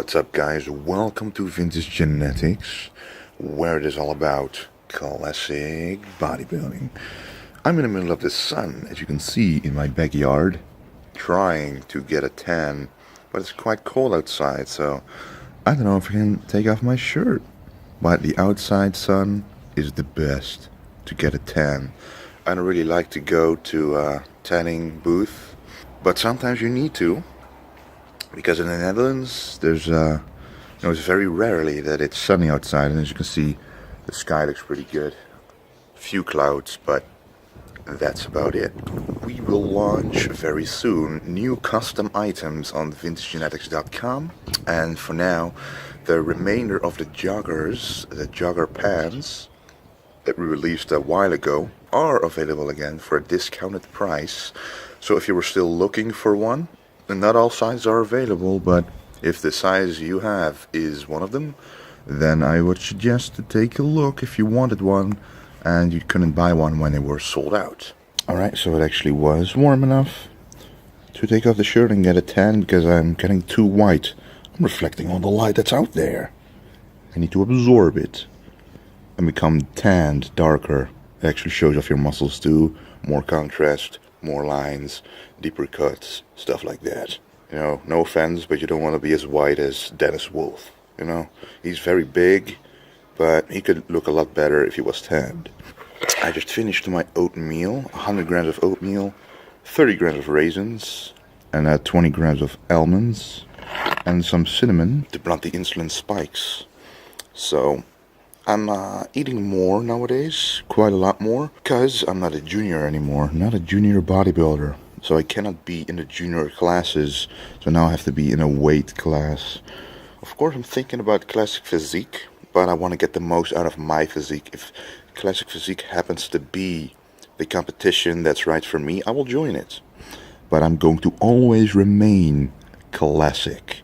What's up, guys? Welcome to Vintage Genetics, where it is all about classic bodybuilding. I'm in the middle of the sun, as you can see, in my backyard, trying to get a tan, but it's quite cold outside, so I don't know if I can take off my shirt. But the outside sun is the best to get a tan. I don't really like to go to a tanning booth, but sometimes you need to. Because in the Netherlands, there's it's very rarely that it's sunny outside, and as you can see, the sky looks pretty good. Few clouds, but that's about it. We will launch very soon new custom items on vintagegenetics.com, and for now, the remainder of the joggers, the jogger pants that we released a while ago, are available again for a discounted price. So if you were still looking for one, and not all sizes are available, but if the size you have is one of them, then I would suggest to take a look if you wanted one and you couldn't buy one when they were sold out. Alright, so it actually was warm enough to take off the shirt and get a tan because I'm getting too white. I'm reflecting all the light that's out there. I need to absorb it and become tanned, darker. It actually shows off your muscles too, more contrast, more lines, deeper cuts, stuff like that. You know, no offense, but you don't want to be as white as Dennis Wolf. You know, he's very big, but he could look a lot better if he was tanned. I just finished my oatmeal, 100 grams of oatmeal, 30 grams of raisins, and 20 grams of almonds, and some cinnamon to blunt the insulin spikes. So I'm eating more nowadays, quite a lot more, because I'm not a junior anymore, not a junior bodybuilder. So I cannot be in the junior classes, so now I have to be in a weight class. Of course I'm thinking about classic physique, but I want to get the most out of my physique. If classic physique happens to be the competition that's right for me, I will join it. But I'm going to always remain classic,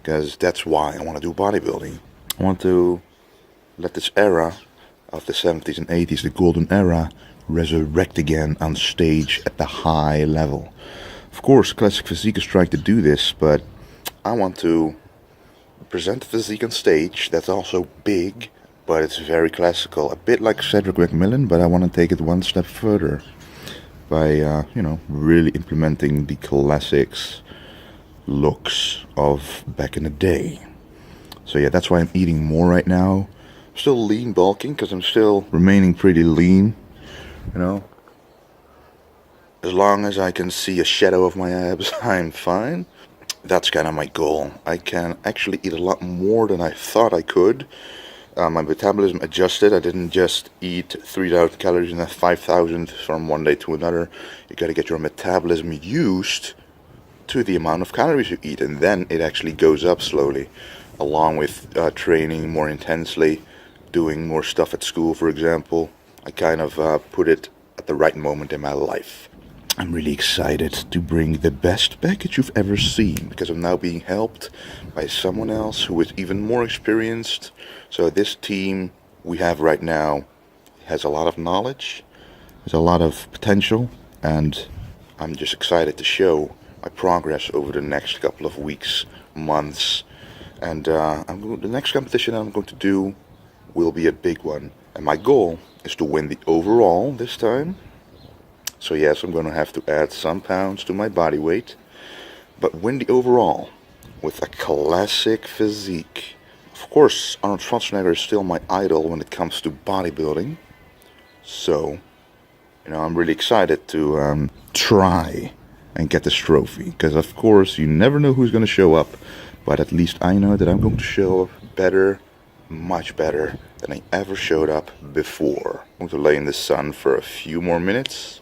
because that's why I want to do bodybuilding. I want to let this era of the 70s and 80s, the golden era, resurrect again on stage at the high level. Of course, classic physique is trying to do this, but I want to present the physique on stage that's also big, but it's very classical. A bit like Cedric McMillan, but I want to take it one step further by, really implementing the classics looks of back in the day. So yeah, that's why I'm eating more right now. Still lean bulking because I'm still remaining pretty lean, you know. As long as I can see a shadow of my abs, I'm fine. That's kind of my goal. I can actually eat a lot more than I thought I could. My metabolism adjusted. I didn't just eat 3,000 calories and then 5,000 from one day to another. You got to get your metabolism used to the amount of calories you eat, and then it actually goes up slowly, along with training more intensely, doing more stuff at school, for example. I kind of put it at the right moment in my life. I'm really excited to bring the best package you've ever seen, because I'm now being helped by someone else who is even more experienced. So this team we have right now has a lot of knowledge, has a lot of potential, and I'm just excited to show my progress over the next couple of weeks, months. And the next competition I'm going to do will be a big one, and my goal is to win the overall this time. So yes, I'm going to have to add some pounds to my body weight, but win the overall with a classic physique. Of course, Arnold Schwarzenegger is still my idol when it comes to bodybuilding, so I'm really excited to try and get this trophy, because of course you never know who's going to show up, but at least I know that I'm going to show up better, much better than I ever showed up before. I'm going to lay in the sun for a few more minutes,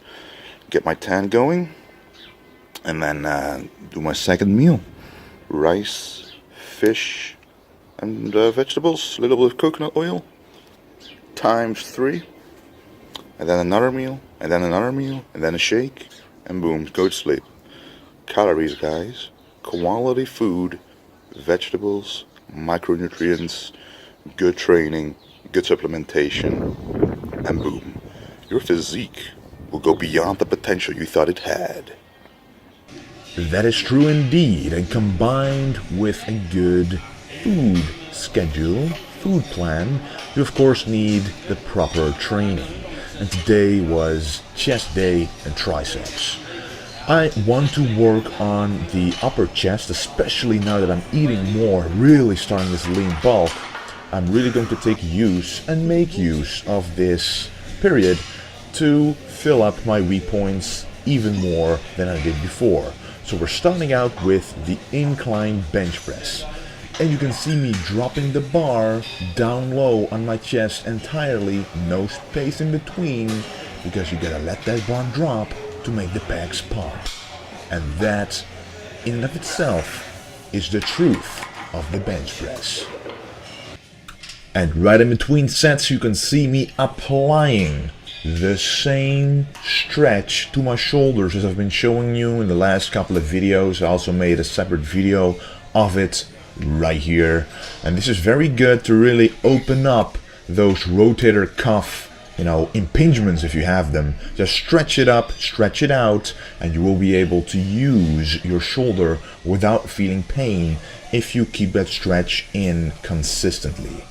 get my tan going, and then do my second meal. Rice, fish, and vegetables, a little bit of coconut oil, times 3. And then another meal, and then another meal, and then a shake, and boom, go to sleep. Calories, guys. Quality food, vegetables, micronutrients, good training, good supplementation, and boom, your physique will go beyond the potential you thought it had. That is true indeed, and combined with a good food schedule, food plan, you of course need the proper training. And today was chest day and triceps. I want to work on the upper chest, especially now that I'm eating more, really starting this lean bulk. I'm really going to take use and make use of this period to fill up my weak points even more than I did before. So we're starting out with the incline bench press. And you can see me dropping the bar down low on my chest entirely, no space in between, because you gotta let that bar drop to make the pecs pump. And that, in and of itself, is the truth of the bench press. And right in between sets you can see me applying the same stretch to my shoulders as I've been showing you in the last couple of videos. I also made a separate video of it right here. And this is very good to really open up those rotator cuff impingements if you have them. Just stretch it up, stretch it out, and you will be able to use your shoulder without feeling pain if you keep that stretch in consistently.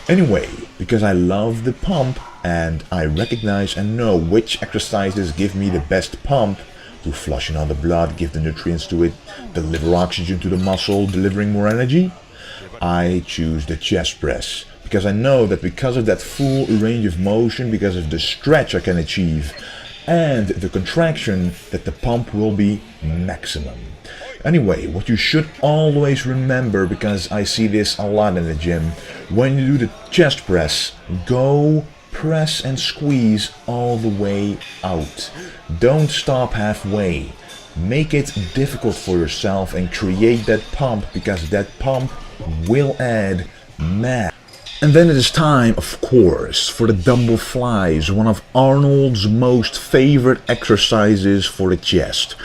Anyway, because I love the pump and I recognize and know which exercises give me the best pump to flushing out the blood, give the nutrients to it, deliver oxygen to the muscle, delivering more energy, I choose the chest press. Because I know that because of that full range of motion, because of the stretch I can achieve, and the contraction, that the pump will be maximum. Anyway, what you should always remember, because I see this a lot in the gym, when you do the chest press, go press and squeeze all the way out. Don't stop halfway. Make it difficult for yourself and create that pump, because that pump will add mass. And then it is time, of course, for the dumbbell flies, one of Arnold's most favorite exercises for the chest.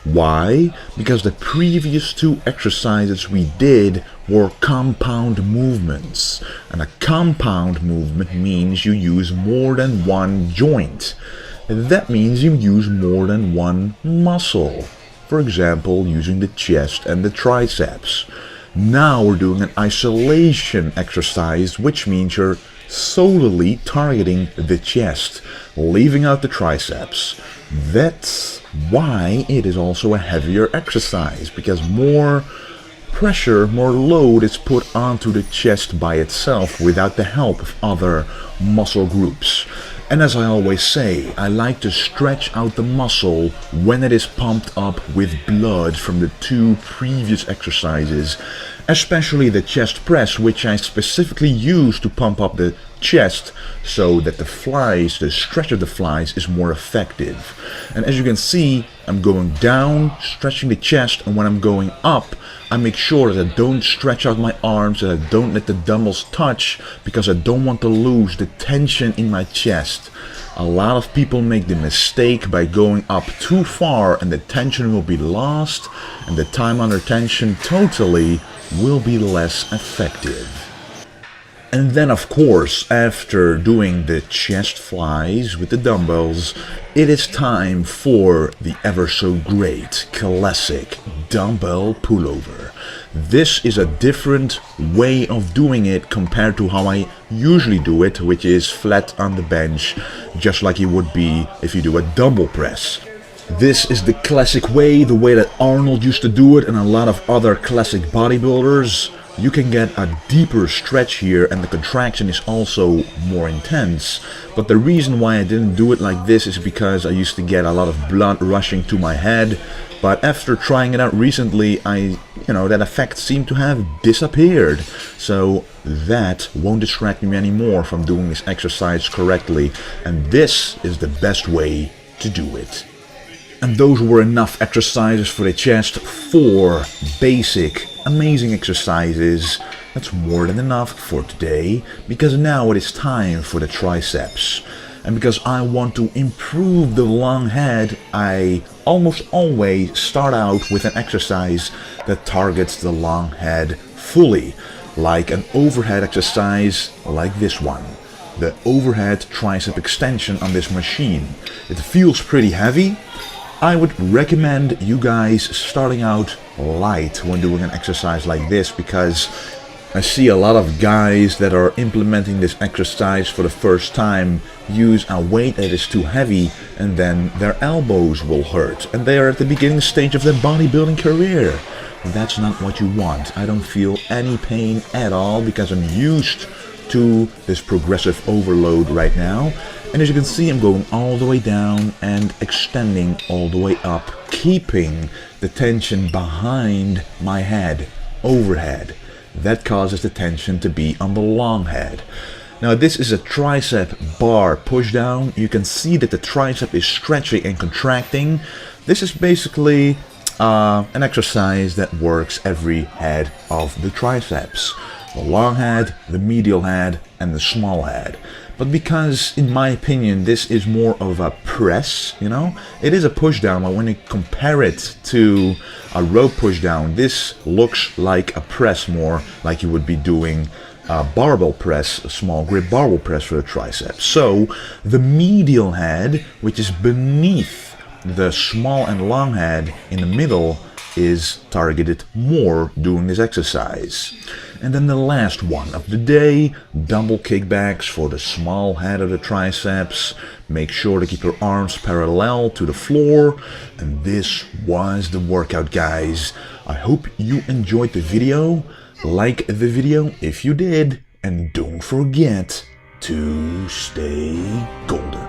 Why? Because the previous two exercises we did were compound movements. And a compound movement means you use more than one joint. That means you use more than one muscle. For example, using the chest and the triceps. Now we're doing an isolation exercise, which means you're solely targeting the chest, leaving out the triceps. That's why it is also a heavier exercise, because more pressure, more load is put onto the chest by itself without the help of other muscle groups. And as I always say, I like to stretch out the muscle when it is pumped up with blood from the two previous exercises, especially the chest press, which I specifically use to pump up the chest so that the flies, the stretch of the flies, is more effective. And as you can see, I'm going down, stretching the chest, and when I'm going up, I make sure that I don't stretch out my arms, that I don't let the dumbbells touch, because I don't want to lose the tension in my chest. A lot of people make the mistake by going up too far, and the tension will be lost, and the time under tension totally will be less effective. And then, of course, after doing the chest flies with the dumbbells, it is time for the ever so great classic dumbbell pullover. This is a different way of doing it compared to how I usually do it, which is flat on the bench, just like it would be if you do a dumbbell press. This is the classic way, the way that Arnold used to do it and a lot of other classic bodybuilders. You can get a deeper stretch here, and the contraction is also more intense. But the reason why I didn't do it like this is because I used to get a lot of blood rushing to my head. But after trying it out recently, that effect seemed to have disappeared. So that won't distract me anymore from doing this exercise correctly. And this is the best way to do it. And those were enough exercises for the chest. 4 basic, amazing exercises. That's more than enough for today, because now it is time for the triceps. And because I want to improve the long head, I almost always start out with an exercise that targets the long head fully, like an overhead exercise like this one. The overhead tricep extension on this machine. It feels pretty heavy. I would recommend you guys starting out light when doing an exercise like this, because I see a lot of guys that are implementing this exercise for the first time use a weight that is too heavy, and then their elbows will hurt, and they are at the beginning stage of their bodybuilding career. That's not what you want. I don't feel any pain at all because I'm used to this progressive overload right now. And as you can see, I'm going all the way down and extending all the way up, keeping the tension behind my head, overhead. That causes the tension to be on the long head. Now this is a tricep bar push down. You can see that the tricep is stretching and contracting. This is basically an exercise that works every head of the triceps. The long head, the medial head, and the small head. But because, in my opinion, this is more of a press, you know, it is a push down, but when you compare it to a rope push down, this looks like a press more, like you would be doing a barbell press, a small grip barbell press for the triceps. So the medial head, which is beneath the small and long head in the middle, is targeted more doing this exercise. And then the last one of the day, double kickbacks for the small head of the triceps. Make sure to keep your arms parallel to the floor. And this was the workout, guys. I hope you enjoyed the video. Like the video if you did, and don't forget to stay golden.